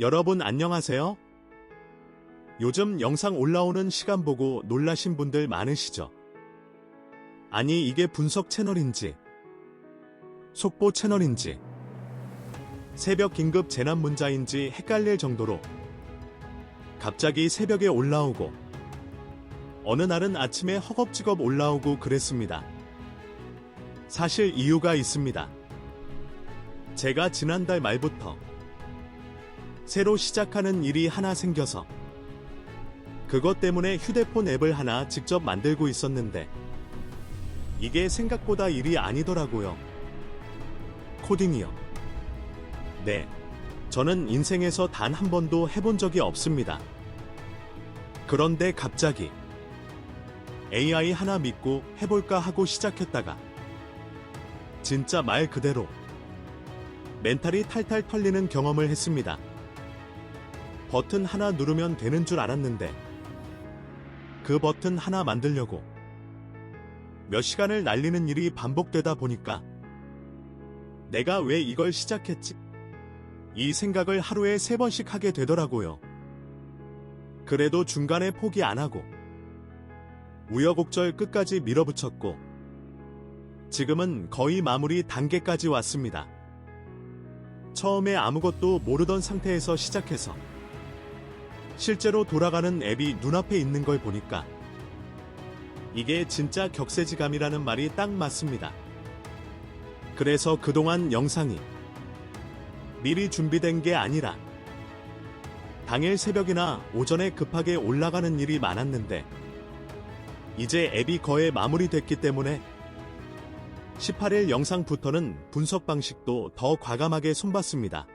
여러분 안녕하세요? 요즘 영상 올라오는 시간 보고 놀라신 분들 많으시죠? 아니 이게 분석 채널인지 속보 채널인지 새벽 긴급 재난 문자인지 헷갈릴 정도로 갑자기 새벽에 올라오고 어느 날은 아침에 허겁지겁 올라오고 그랬습니다. 사실 이유가 있습니다. 제가 지난달 말부터 새로 시작하는 일이 하나 생겨서 그것 때문에 휴대폰 앱을 하나 직접 만들고 있었는데 이게 생각보다 일이 아니더라고요. 코딩이요. 네, 저는 인생에서 단 한 번도 해본 적이 없습니다. 그런데 갑자기 AI 하나 믿고 해볼까 하고 시작했다가 진짜 말 그대로 멘탈이 탈탈 털리는 경험을 했습니다. 버튼 하나 누르면 되는 줄 알았는데 그 버튼 하나 만들려고 몇 시간을 날리는 일이 반복되다 보니까 내가 왜 이걸 시작했지? 이 생각을 하루에 3번씩 하게 되더라고요. 그래도 중간에 포기 안 하고 우여곡절 끝까지 밀어붙였고 지금은 거의 마무리 단계까지 왔습니다. 처음에 아무것도 모르던 상태에서 시작해서 실제로 돌아가는 앱이 눈앞에 있는 걸 보니까 이게 진짜 격세지감이라는 말이 딱 맞습니다. 그래서 그동안 영상이 미리 준비된 게 아니라 당일 새벽이나 오전에 급하게 올라가는 일이 많았는데 이제 앱이 거의 마무리됐기 때문에 18일 영상부터는 분석 방식도 더 과감하게 손봤습니다.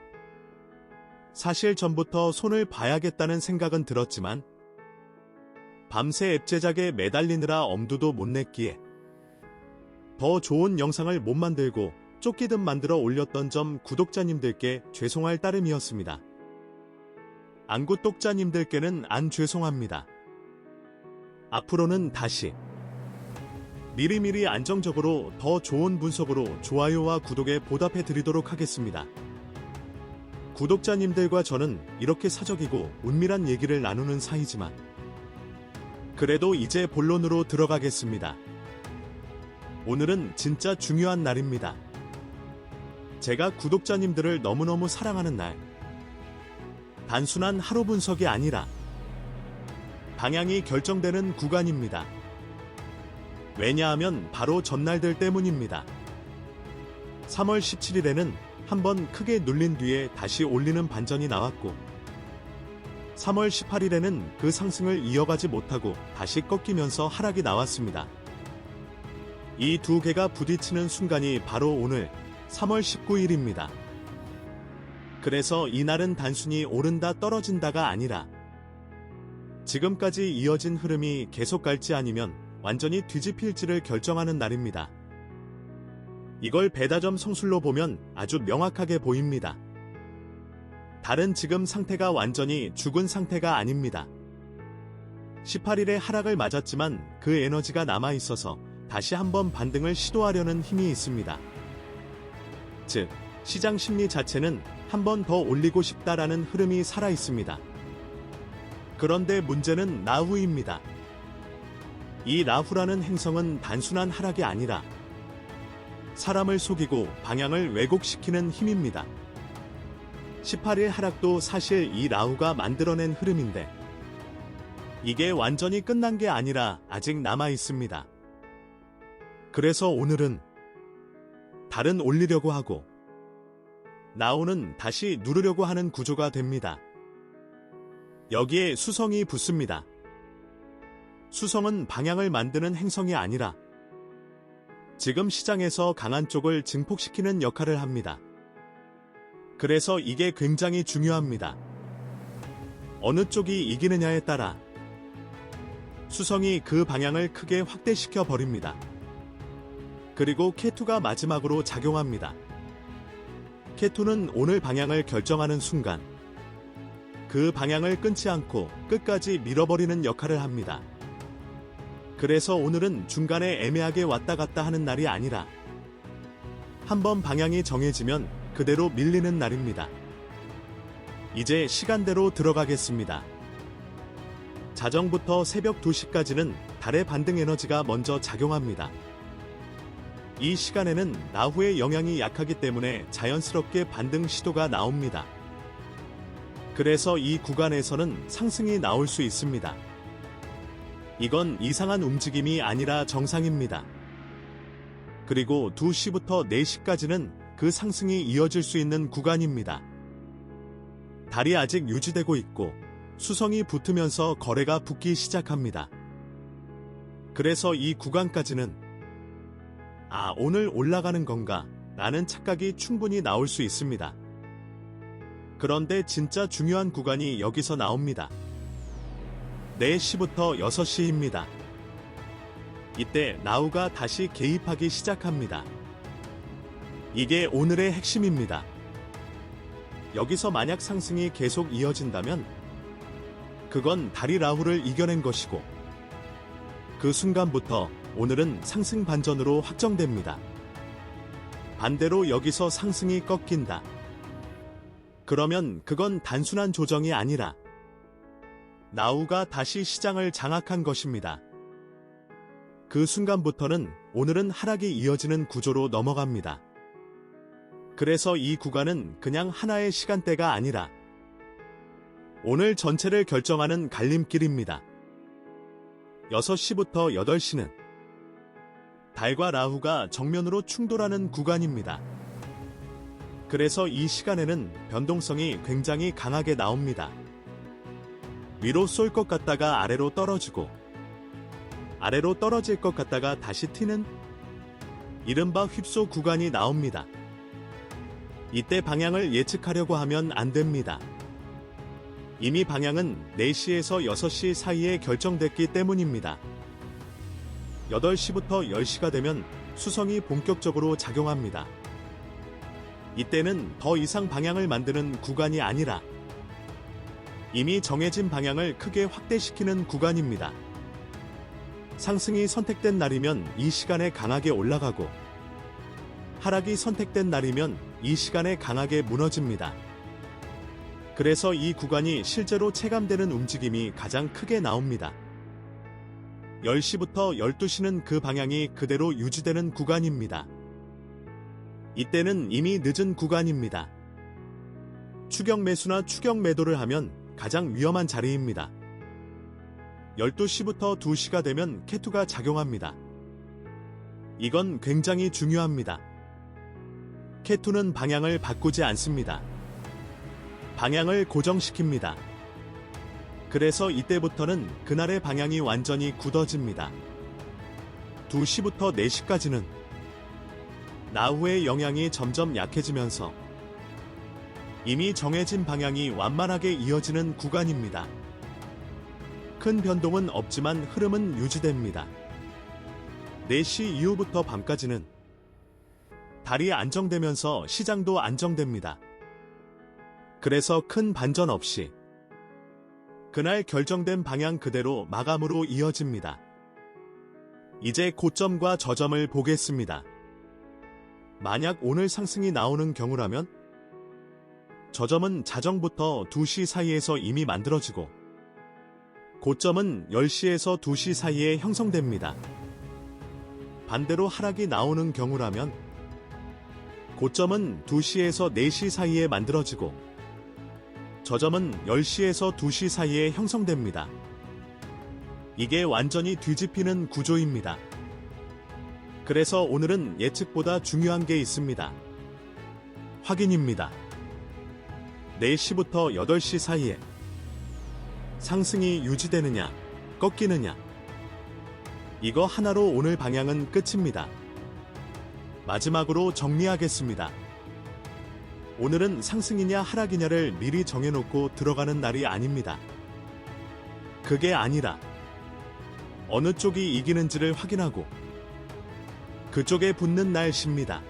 사실 전부터 손을 봐야겠다는 생각은 들었지만 밤새 앱 제작에 매달리느라 엄두도 못 냈기에 더 좋은 영상을 못 만들고 쫓기듯 만들어 올렸던 점 구독자님들께 죄송할 따름이었습니다. 안구독자님들께는 안 죄송합니다. 앞으로는 다시 미리미리 안정적으로 더 좋은 분석으로 좋아요와 구독에 보답해 드리도록 하겠습니다. 구독자님들과 저는 이렇게 사적이고 은밀한 얘기를 나누는 사이지만 그래도 이제 본론으로 들어가겠습니다. 오늘은 진짜 중요한 날입니다. 제가 구독자님들을 너무너무 사랑하는 날. 단순한 하루 분석이 아니라 방향이 결정되는 구간입니다. 왜냐하면 바로 전날들 때문입니다. 3월 17일에는 한번 크게 눌린 뒤에 다시 올리는 반전이 나왔고 3월 18일에는 그 상승을 이어가지 못하고 다시 꺾이면서 하락이 나왔습니다. 이 두 개가 부딪히는 순간이 바로 오늘 3월 19일입니다. 그래서 이날은 단순히 오른다 떨어진다가 아니라 지금까지 이어진 흐름이 계속 갈지 아니면 완전히 뒤집힐지를 결정하는 날입니다. 이걸 배다점 성술로 보면 아주 명확하게 보입니다. 달은 지금 상태가 완전히 죽은 상태가 아닙니다. 18일에 하락을 맞았지만 그 에너지가 남아있어서 다시 한번 반등을 시도하려는 힘이 있습니다. 즉, 시장 심리 자체는 한 번 더 올리고 싶다라는 흐름이 살아있습니다. 그런데 문제는 라후입니다. 이 라후라는 행성은 단순한 하락이 아니라 사람을 속이고 방향을 왜곡시키는 힘입니다. 18일 하락도 사실 이 라후가 만들어낸 흐름인데 이게 완전히 끝난 게 아니라 아직 남아있습니다. 그래서 오늘은 달은 올리려고 하고 라후는 다시 누르려고 하는 구조가 됩니다. 여기에 수성이 붙습니다. 수성은 방향을 만드는 행성이 아니라 지금 시장에서 강한 쪽을 증폭시키는 역할을 합니다. 그래서 이게 굉장히 중요합니다. 어느 쪽이 이기느냐에 따라 수성이 그 방향을 크게 확대시켜 버립니다. 그리고 K2가 마지막으로 작용합니다. K2는 오늘 방향을 결정하는 순간 그 방향을 끊지 않고 끝까지 밀어버리는 역할을 합니다. 그래서 오늘은 중간에 애매하게 왔다 갔다 하는 날이 아니라 한번 방향이 정해지면 그대로 밀리는 날입니다. 이제 시간대로 들어가겠습니다. 자정부터 새벽 2시까지는 달의 반등 에너지가 먼저 작용합니다. 이 시간에는 라후의 영향이 약하기 때문에 자연스럽게 반등 시도가 나옵니다. 그래서 이 구간에서는 상승이 나올 수 있습니다. 이건 이상한 움직임이 아니라 정상입니다. 그리고 2시부터 4시까지는 그 상승이 이어질 수 있는 구간입니다. 달이 아직 유지되고 있고 수성이 붙으면서 거래가 붙기 시작합니다. 그래서 이 구간까지는 오늘 올라가는 건가? 라는 착각이 충분히 나올 수 있습니다. 그런데 진짜 중요한 구간이 여기서 나옵니다. 4시부터 6시입니다. 이때 라후가 다시 개입하기 시작합니다. 이게 오늘의 핵심입니다. 여기서 만약 상승이 계속 이어진다면 그건 달이 라후를 이겨낸 것이고 그 순간부터 오늘은 상승 반전으로 확정됩니다. 반대로 여기서 상승이 꺾인다. 그러면 그건 단순한 조정이 아니라 라후가 다시 시장을 장악한 것입니다. 그 순간부터는 오늘은 하락이 이어지는 구조로 넘어갑니다. 그래서 이 구간은 그냥 하나의 시간대가 아니라 오늘 전체를 결정하는 갈림길입니다. 6시부터 8시는 달과 라후가 정면으로 충돌하는 구간입니다. 그래서 이 시간에는 변동성이 굉장히 강하게 나옵니다. 위로 쏠 것 같다가 아래로 떨어지고 아래로 떨어질 것 같다가 다시 튀는 이른바 휩소 구간이 나옵니다. 이때 방향을 예측하려고 하면 안 됩니다. 이미 방향은 4시에서 6시 사이에 결정됐기 때문입니다. 8시부터 10시가 되면 수성이 본격적으로 작용합니다. 이때는 더 이상 방향을 만드는 구간이 아니라 이미 정해진 방향을 크게 확대시키는 구간입니다. 상승이 선택된 날이면 이 시간에 강하게 올라가고 하락이 선택된 날이면 이 시간에 강하게 무너집니다. 그래서 이 구간이 실제로 체감되는 움직임이 가장 크게 나옵니다. 10시부터 12시는 그 방향이 그대로 유지되는 구간입니다. 이때는 이미 늦은 구간입니다. 추격 매수나 추격 매도를 하면 가장 위험한 자리입니다. 12시부터 2시가 되면 캐투가 작용합니다. 이건 굉장히 중요합니다. 캐투는 방향을 바꾸지 않습니다. 방향을 고정시킵니다. 그래서 이때부터는 그날의 방향이 완전히 굳어집니다. 2시부터 4시까지는 라후의 영향이 점점 약해지면서 이미 정해진 방향이 완만하게 이어지는 구간입니다. 큰 변동은 없지만 흐름은 유지됩니다. 4시 이후부터 밤까지는 달이 안정되면서 시장도 안정됩니다. 그래서 큰 반전 없이 그날 결정된 방향 그대로 마감으로 이어집니다. 이제 고점과 저점을 보겠습니다. 만약 오늘 상승이 나오는 경우라면 저점은 자정부터 2시 사이에서 이미 만들어지고 고점은 10시에서 2시 사이에 형성됩니다. 반대로 하락이 나오는 경우라면 고점은 2시에서 4시 사이에 만들어지고 저점은 10시에서 2시 사이에 형성됩니다. 이게 완전히 뒤집히는 구조입니다. 그래서 오늘은 예측보다 중요한 게 있습니다. 확인입니다. 4시부터 8시 사이에 상승이 유지되느냐, 꺾이느냐. 이거 하나로 오늘 방향은 끝입니다. 마지막으로 정리하겠습니다. 오늘은 상승이냐 하락이냐를 미리 정해놓고 들어가는 날이 아닙니다. 그게 아니라 어느 쪽이 이기는지를 확인하고 그쪽에 붙는 날입니다.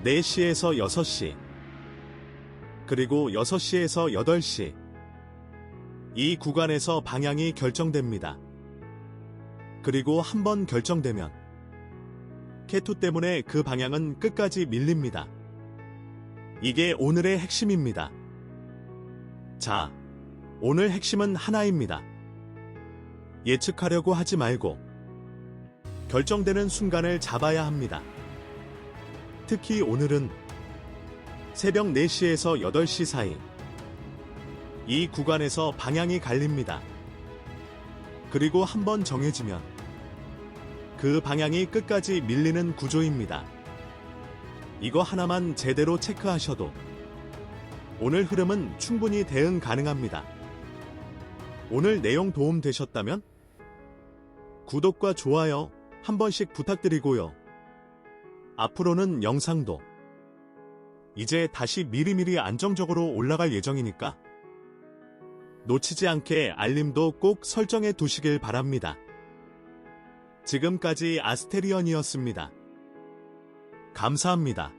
4시에서 6시 그리고 6시에서 8시 이 구간에서 방향이 결정됩니다. 그리고 한번 결정되면 캐투 때문에 그 방향은 끝까지 밀립니다. 이게 오늘의 핵심입니다. 자, 오늘 핵심은 하나입니다. 예측하려고 하지 말고 결정되는 순간을 잡아야 합니다. 특히 오늘은 새벽 4시에서 8시 사이 이 구간에서 방향이 갈립니다. 그리고 한번 정해지면 그 방향이 끝까지 밀리는 구조입니다. 이거 하나만 제대로 체크하셔도 오늘 흐름은 충분히 대응 가능합니다. 오늘 내용 도움 되셨다면 구독과 좋아요 한 번씩 부탁드리고요. 앞으로는 영상도 이제 다시 미리미리 안정적으로 올라갈 예정이니까 놓치지 않게 알림도 꼭 설정해 두시길 바랍니다. 지금까지 아스테리언이었습니다. 감사합니다.